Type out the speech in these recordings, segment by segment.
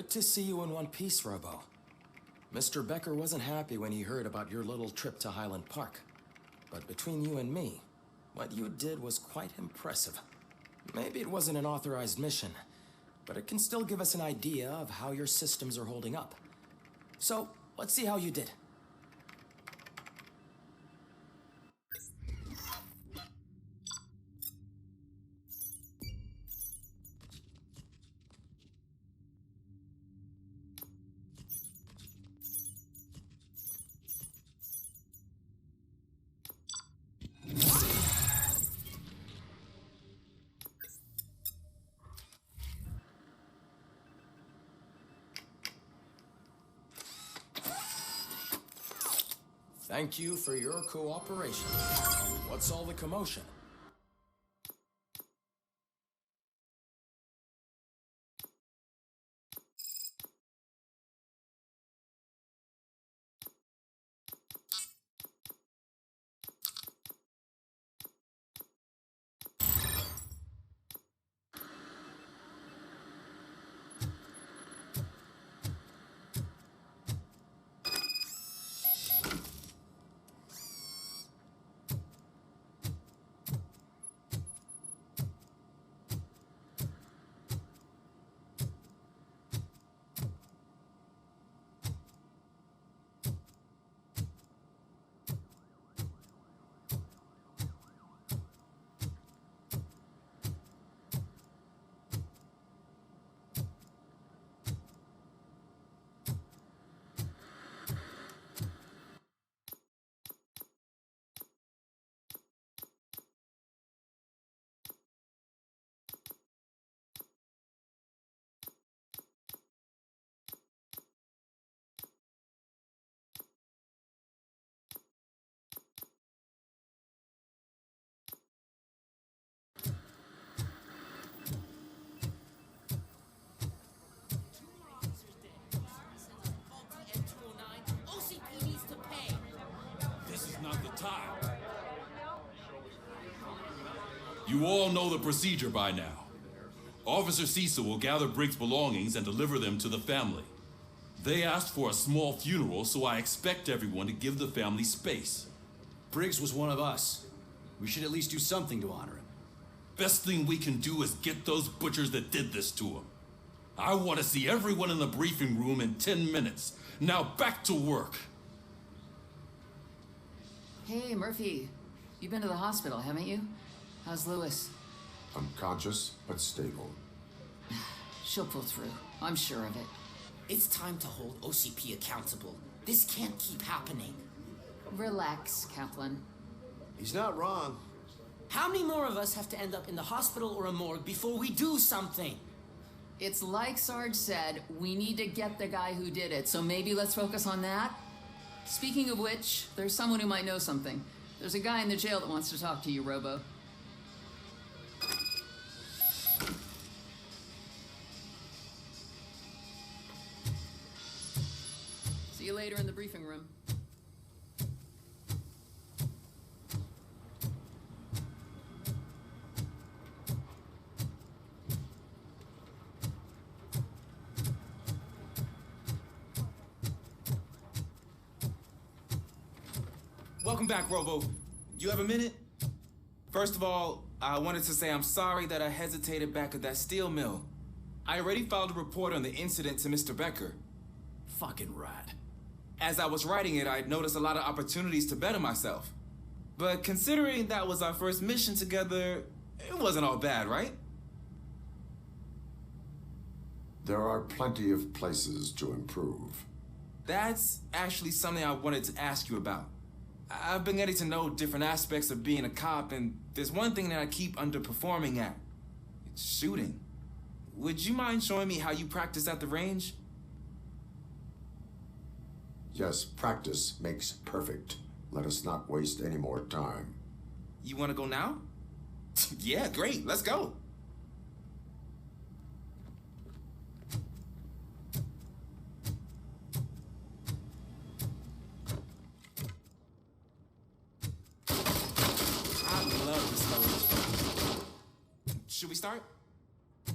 Good to see you in one piece, Robo. Mr. Becker wasn't happy when he heard about your little trip to Highland Park. But between you and me, what you did was quite impressive. Maybe it wasn't an authorized mission, but it can still give us an idea of how your systems are holding up. So, let's see how you did. Thank you for your cooperation. What's all the commotion? You all know the procedure by now. Officer Cecil will gather Briggs' belongings and deliver them to the family. They asked for a small funeral, so I expect everyone to give the family space. Briggs was one of us. We should at least do something to honor him. Best thing we can do is get those butchers that did this to him. I want to see everyone in the briefing room in 10 minutes. Now back to work. Hey, Murphy. You've been to the hospital, haven't you? How's Lewis? Unconscious, but stable. She'll pull through. I'm sure of it. It's time to hold OCP accountable. This can't keep happening. Relax, Kaplan. He's not wrong. How many more of us have to end up in the hospital or a morgue before we do something? It's like Sarge said, we need to get the guy who did it, so maybe let's focus on that? Speaking of which, there's someone who might know something. There's a guy in the jail that wants to talk to you, Robo. See you later in the briefing room. Welcome back, Robo. You have a minute? First of all, I wanted to say I'm sorry that I hesitated back at that steel mill. I already filed a report on the incident to Mr. Becker. Fucking rat. As I was writing it, I'd noticed a lot of opportunities to better myself. But considering that was our first mission together, it wasn't all bad, right? There are plenty of places to improve. That's actually something I wanted to ask you about. I've been getting to know different aspects of being a cop, and there's one thing that I keep underperforming at. It's shooting. Would you mind showing me how you practice at the range? Yes, practice makes perfect. Let us not waste any more time. You want to go now? Yeah, great. Let's go. Should we start?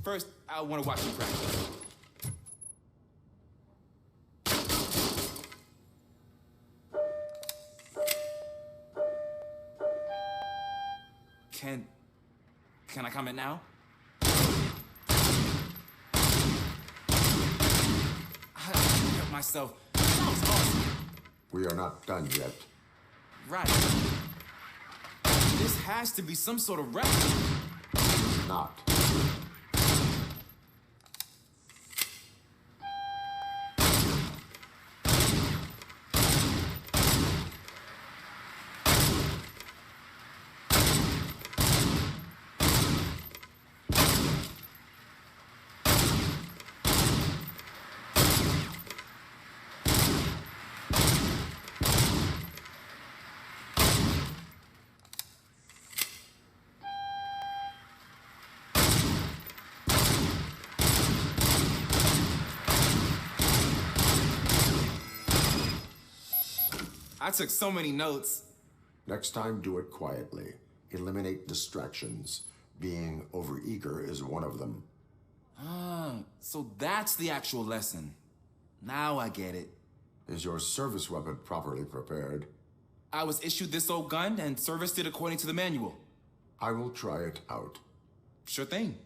First, I want to watch you practice. Can I comment now? I hurt myself. That was awesome. We are not done yet. Right. This has to be some sort of record. Not. I took so many notes. Next time, do it quietly. Eliminate distractions. Being overeager is one of them. So that's the actual lesson. Now I get it. Is your service weapon properly prepared? I was issued this old gun and serviced it according to the manual. I will try it out. Sure thing.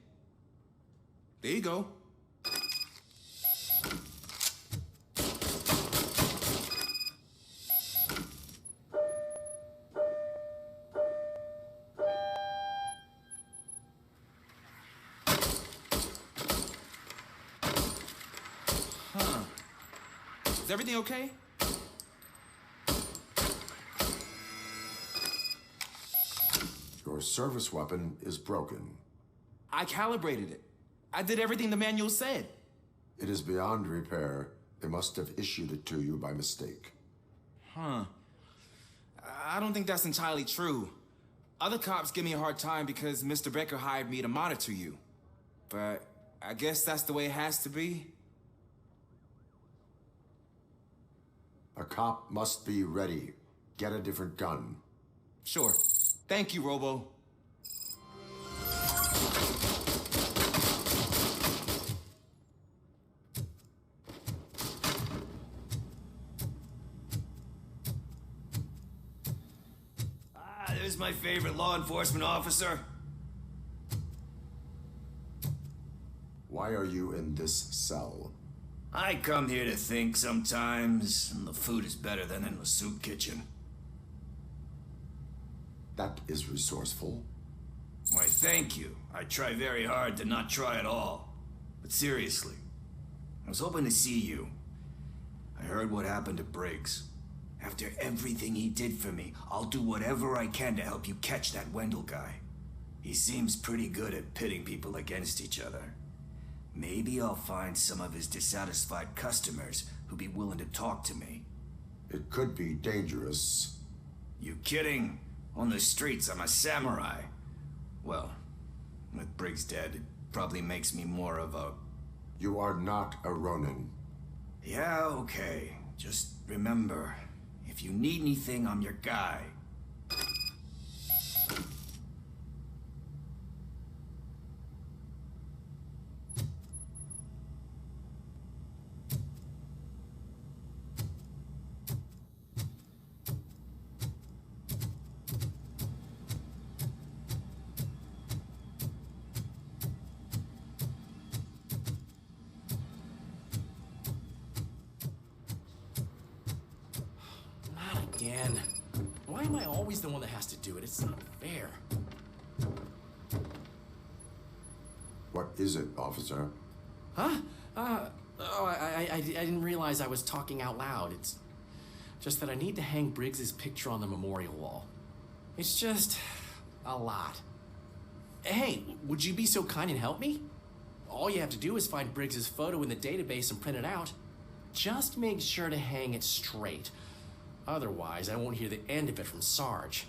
There you go. Is everything okay? Your service weapon is broken. I calibrated it. I did everything the manual said. It is beyond repair. They must have issued it to you by mistake. I don't think that's entirely true. Other cops give me a hard time because Mr. Becker hired me to monitor you. But I guess that's the way it has to be. A cop must be ready. Get a different gun. Sure. Thank you, Robo. There's my favorite law enforcement officer. Why are you in this cell? I come here to think sometimes, and the food is better than in the soup kitchen. That is resourceful. Why, thank you. I try very hard to not try at all. But seriously, I was hoping to see you. I heard what happened to Briggs. After everything he did for me, I'll do whatever I can to help you catch that Wendell guy. He seems pretty good at pitting people against each other. Maybe I'll find some of his dissatisfied customers who'd be willing to talk to me. It could be dangerous. You kidding? On the streets, I'm a samurai. Well, with Briggs dead, it probably makes me more of a... You are not a Ronin. Yeah, okay. Just remember, if you need anything, I'm your guy. Again. Why am I always the one that has to do it? It's not fair. What is it, officer? Huh? I didn't realize I was talking out loud. It's just that I need to hang Briggs's picture on the memorial wall. It's just a lot. Hey, would you be so kind and help me? All you have to do is find Briggs's photo in the database and print it out. Just make sure to hang it straight. Otherwise, I won't hear the end of it from Sarge.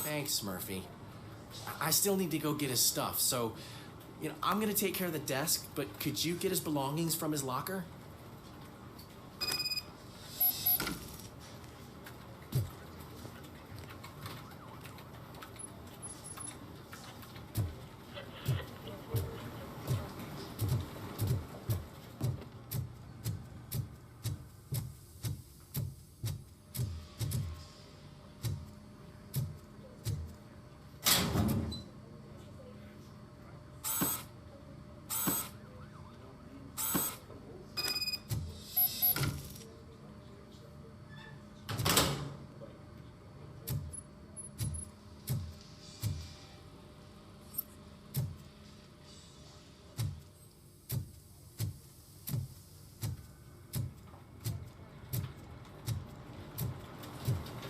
Thanks, Murphy. I still need to go get his stuff, so, I'm gonna take care of the desk, but could you get his belongings from his locker?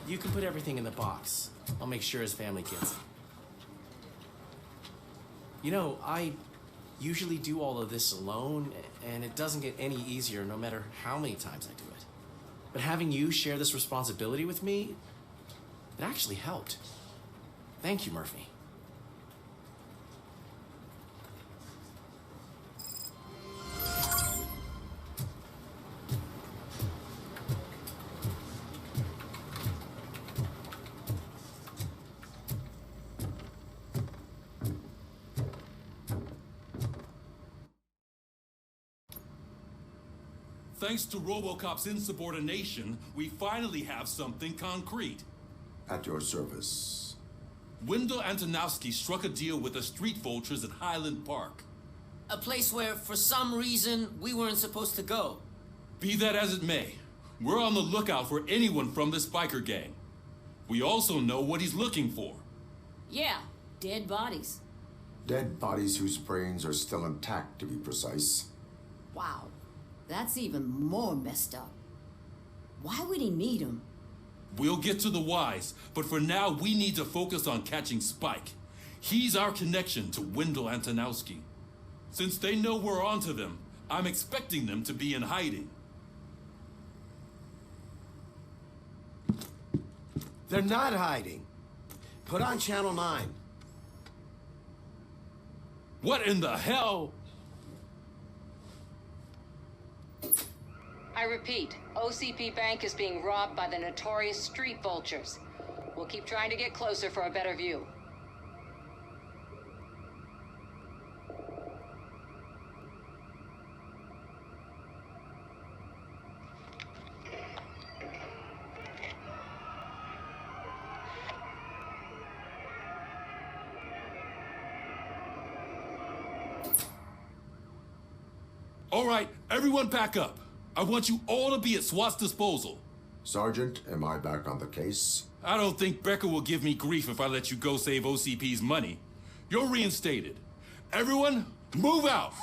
You can put everything in the box. I'll make sure his family gets it. I usually do all of this alone, and it doesn't get any easier no matter how many times I do it. But having you share this responsibility with me, it actually helped. Thank you, Murphy. Thanks to Robocop's insubordination, we finally have something concrete. At your service. Wendell Antonowski struck a deal with the street vultures at Highland Park. A place where, for some reason, we weren't supposed to go. Be that as it may, we're on the lookout for anyone from this biker gang. We also know what he's looking for. Yeah, dead bodies. Dead bodies whose brains are still intact, to be precise. Wow, that's even more messed up. Why would he need them? We'll get to the whys, but for now we need to focus on catching Spike. He's our connection to Wendell Antonowski. Since they know we're onto them, I'm expecting them to be in hiding. They're not hiding. Put on Channel 9. What in the hell? I repeat, OCP Bank is being robbed by the notorious street vultures. We'll keep trying to get closer for a better view. All right, everyone pack up. I want you all to be at SWAT's disposal. Sergeant, am I back on the case? I don't think Becker will give me grief if I let you go save OCP's money. You're reinstated. Everyone, move out!